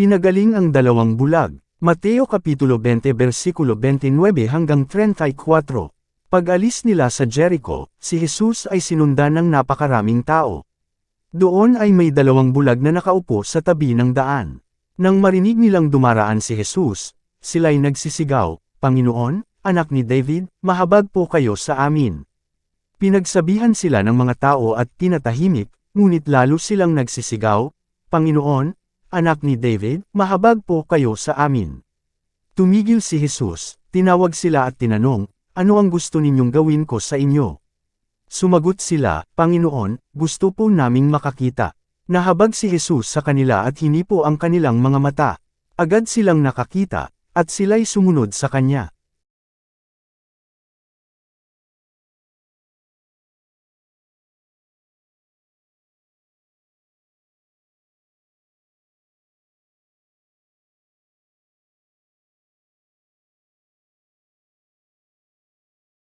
Pinagaling ang dalawang bulag. Mateo Kapitulo 20 versikulo 29 hanggang 34. Pag-alis nila sa Jericho, si Jesus ay sinundan ng napakaraming tao. Doon ay may dalawang bulag na nakaupo sa tabi ng daan. Nang marinig nilang dumaraan si Jesus, sila'y nagsisigaw, "Panginoon, anak ni David, mahabag po kayo sa amin." Pinagsabihan sila ng mga tao at tinatahimik, ngunit lalo silang nagsisigaw, "Panginoon, anak ni David, mahabag po kayo sa amin." Tumigil si Jesus, tinawag sila at tinanong, "Ano ang gusto ninyong gawin ko sa inyo?" Sumagot sila, "Panginoon, gusto po naming makakita." Nahabag si Jesus sa kanila at hinipo ang kanilang mga mata. Agad silang nakakita, at sila'y sumunod sa kanya.